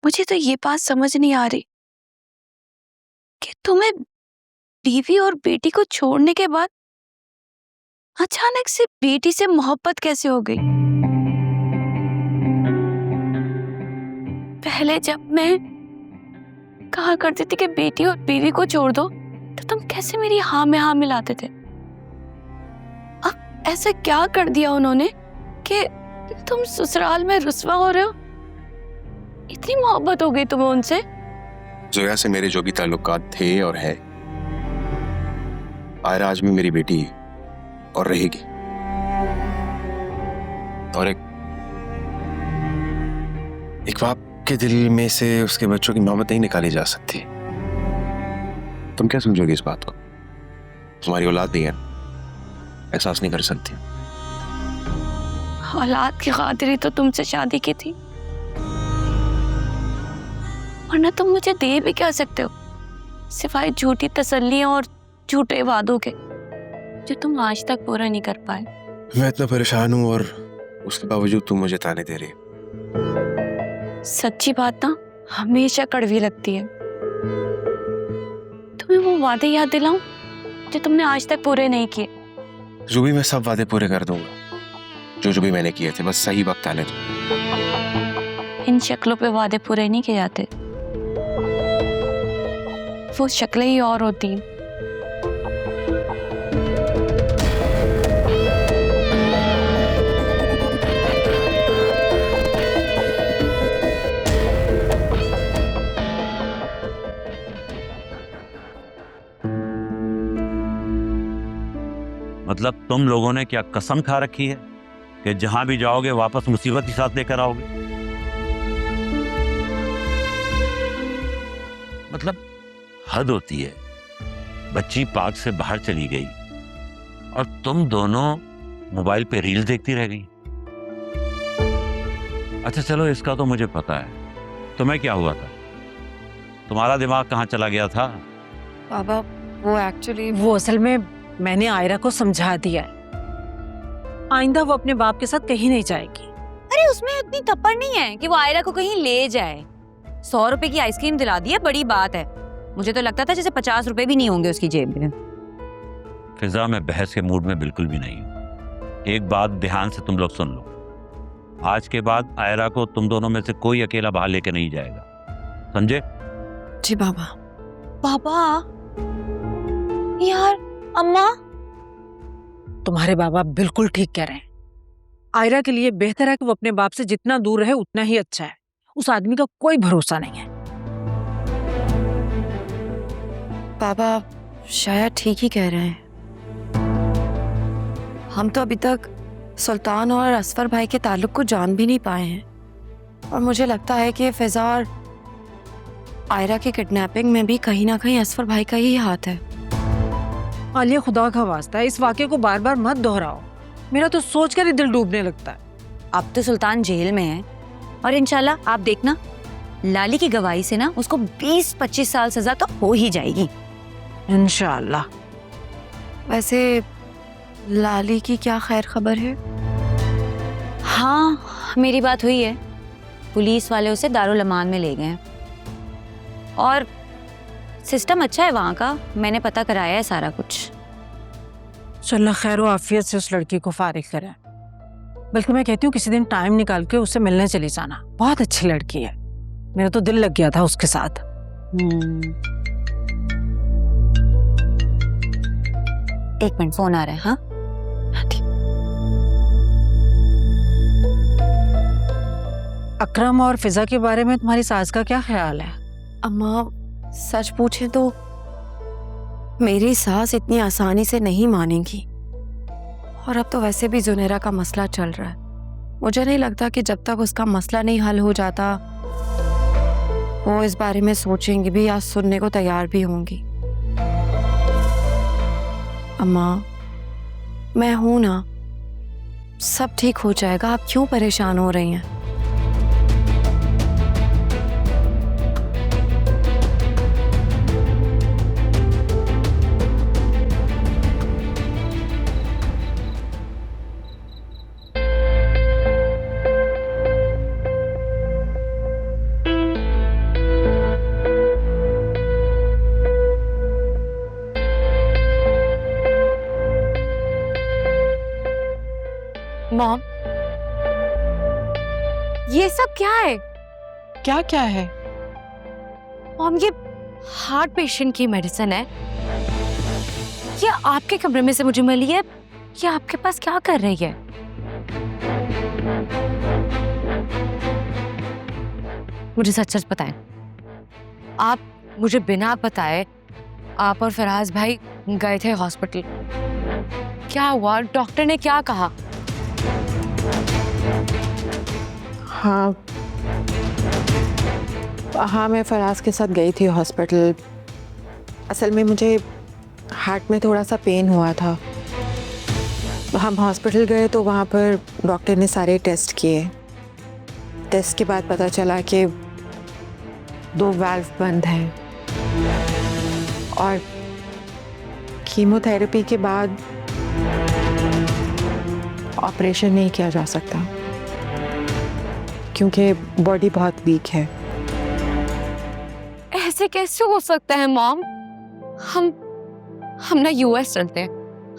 मुझे तो ये बात समझ नहीं आ रही कि तुम्हें बीवी और बेटी को छोड़ने के बाद अचानक से बेटी से मोहब्बत कैसे हो गई। पहले जब मैं कहा करती थी कि बेटी और बीवी को छोड़ दो तो तुम कैसे मेरी हाँ में हाँ मिलाते थे। अब ऐसा क्या कर दिया उन्होंने कि तुम ससुराल में रुसवा हो रहे हो। इतनी मोहब्बत हो गई तुम्हें उनसे। जोया से मेरे जो भी ताल्लुकात थे और है, आयरा आज भी मेरी बेटी है और रहेगी। और एक बाप के दिल में से उसके बच्चों की मोहब्बत नहीं निकाली जा सकती। तुम क्या समझोगी इस बात को? तुम्हारी औलाद नहीं है, एहसास नहीं कर सकती। औलाद की खातिर ही तो तुमसे शादी की थी, वरना तुम मुझे दे भी क्या सकते हो सिवाय झूठी तसल्लियां और झूठे वादों के जो तुम आज तक पूरा नहीं कर पाए। मैं इतना परेशान हूं और उसके बावजूद तुम मुझे ताने दे रही हो। सच्ची बात ना हमेशा कड़वी लगती है। तुम्हें वो वादे याद दिलाऊं जो तुमने आज तक पूरे नहीं किए। जो भी मैं सब वादे पूरे कर दूंगा जो भी मैंने किए थे, बस सही वक्त आने दो। इन शक्लों पे वादे पूरे नहीं किए जाते, वो शक्लें ही और होती हैं। मतलब तुम लोगों ने क्या कसम खा रखी है कि जहां भी जाओगे वापस मुसीबत ही साथ लेकर आओगे? मतलब हद होती है। बच्ची पार्क से बाहर चली गई और तुम दोनों मोबाइल पे रील देखती रह गई। अच्छा चलो, इसका तो मुझे पता है। तुम्हें क्या हुआ था? तुम्हारा दिमाग कहाँ चला गया था? बाबा वो असल में मैंने आयरा को समझा दिया है, आइंदा वो अपने बाप के साथ कहीं नहीं जाएगी। अरे उसमें इतनी थप्पड़ नहीं है कि वो आयरा को कहीं ले जाए। 100 रुपए की आइसक्रीम दिला दी है, बड़ी बात है। मुझे तो लगता था जैसे 50 रुपए भी नहीं होंगे उसकी जेब में। फिजा, मैं बहस के मूड में बिल्कुल भी नहीं हूँ। एक बात ध्यान से तुम लोग सुन लो, आज के बाद आयरा को तुम दोनों में से कोई अकेला बाहर लेके नहीं जाएगा, समझे? जी बाबा। बाबा यार, अम्मा। तुम्हारे बाबा बिल्कुल ठीक कह रहे हैं। आयरा के लिए बेहतर है कि वो अपने बाप से जितना दूर रहे उतना ही अच्छा है। उस आदमी का कोई भरोसा नहीं है। बाबा शायद ठीक ही कह रहे हैं। हम तो अभी तक सुल्तान और असफर भाई के ताल्लुक को जान भी नहीं पाए हैं और मुझे लगता है कि फिजा और आयरा के किडनैपिंग में भी कहीं ना कहीं असफर भाई का ही हाथ है। आलिया, खुदा का वास्ता है इस वाक़े को बार बार मत दोहराओ। मेरा तो सोचकर ही दिल डूबने लगता है। अब तो सुल्तान जेल में है और इंशाल्लाह आप देखना, लाली की गवाही से ना उसको 20-25 साल सजा तो हो ही जाएगी इंशाल्लाह। वैसे लाली की क्या खैर खबर है? हाँ, मेरी बात हुई है। पुलिस वाले उसे दारुल अमान में ले गए हैं और सिस्टम अच्छा है वहाँ का। मैंने पता कराया है सारा कुछ। अल्लाह खैर व आफियत से उस लड़की को फारिग करे। बल्कि मैं कहती हूँ किसी दिन टाइम निकाल के उससे मिलने चली जाना। बहुत अच्छी लड़की है, मेरा तो दिल लग गया था उसके साथ। एक मिनट, फोन आ रहा है। हाँ अकरम और फिजा के बारे में तुम्हारी सास का क्या ख्याल है? अम्मा, सच पूछे तो मेरी सास इतनी आसानी से नहीं मानेगी और अब तो वैसे भी जुनेरा का मसला चल रहा है। मुझे नहीं लगता कि जब तक उसका मसला नहीं हल हो जाता वो इस बारे में सोचेंगी भी या सुनने को तैयार भी होंगी। अम्मा, मैं हूं ना, सब ठीक हो जाएगा। आप क्यों परेशान हो रही हैं? मॉम, ये सब क्या है? क्या क्या है? मॉम, ये हार्ट पेशेंट की मेडिसिन है। ये आपके कमरे में से मुझे मिली है। ये आपके पास क्या कर रही है? मुझे सच सच बताएं। आप मुझे बिना बताए आप और फराज भाई गए थे हॉस्पिटल। क्या हुआ? डॉक्टर ने क्या कहा? हाँ हाँ, मैं फराज के साथ गई थी हॉस्पिटल। असल में मुझे हार्ट में थोड़ा सा पेन हुआ था। हम हॉस्पिटल गए तो वहाँ पर डॉक्टर ने सारे टेस्ट किए। टेस्ट के बाद पता चला कि 2 वाल्व बंद हैं और कीमोथेरेपी के बाद ऑपरेशन नहीं किया जा सकता क्योंकि बॉडी बहुत वीक है। ऐसे कैसे हो सकता है मॉम? हम ना यूएस चलते हैं।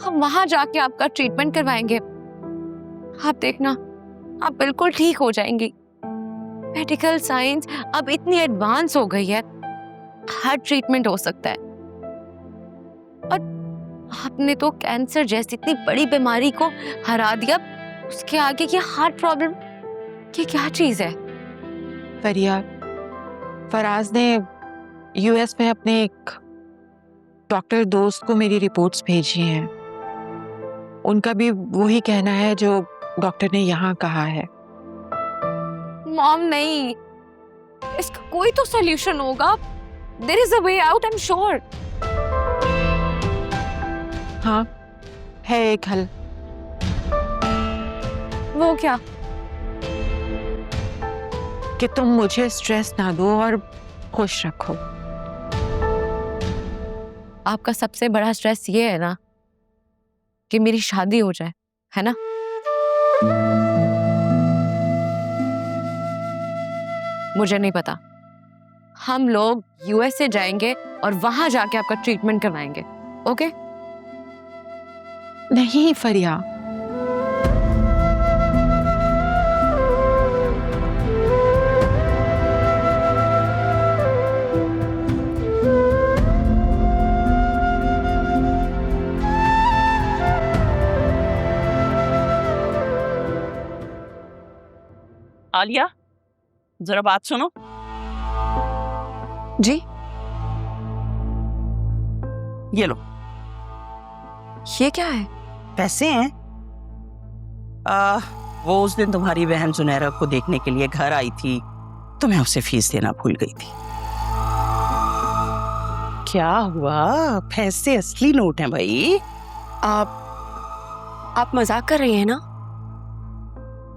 हम वहां जाके आपका ट्रीटमेंट करवाएंगे। आप देखना, आप बिल्कुल ठीक हो जाएंगी। मेडिकल साइंस अब इतनी एडवांस हो गई है, हर ट्रीटमेंट हो सकता है। और आपने तो कैंसर जैसी इतनी बड़ी बीमारी को हरा दिया, उसके आगे ये हार्ट प्रॉब्लम, ये क्या चीज है? फरिया, फराज ने यूएस में अपने एक डॉक्टर दोस्त को मेरी रिपोर्ट्स भेजी हैं। उनका भी वही कहना है जो डॉक्टर ने यहाँ कहा है। मॉम नहीं, इसका कोई तो सॉल्यूशन होगा। There is a way out, I am sure. हाँ, है एक हल। वो क्या? कि तुम मुझे स्ट्रेस ना दो और खुश रखो। आपका सबसे बड़ा स्ट्रेस ये है ना कि मेरी शादी हो जाए, है ना? मुझे नहीं पता। हम लोग यूएसए जाएंगे और वहां जाके आपका ट्रीटमेंट करवाएंगे, ओके? नहीं फरिया, आलिया, जरा बात सुनो। जी, ये लो, ये क्या है? पैसे हैं। वो उस दिन तुम्हारी बहन सुनहरा को देखने के लिए घर आई थी, तो मैं उसे फीस देना भूल गई थी। क्या हुआ? पैसे असली नोट हैं भाई। आप मजाक कर रही हैं ना?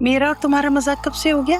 मेरा और तुम्हारा मजाक कब से हो गया?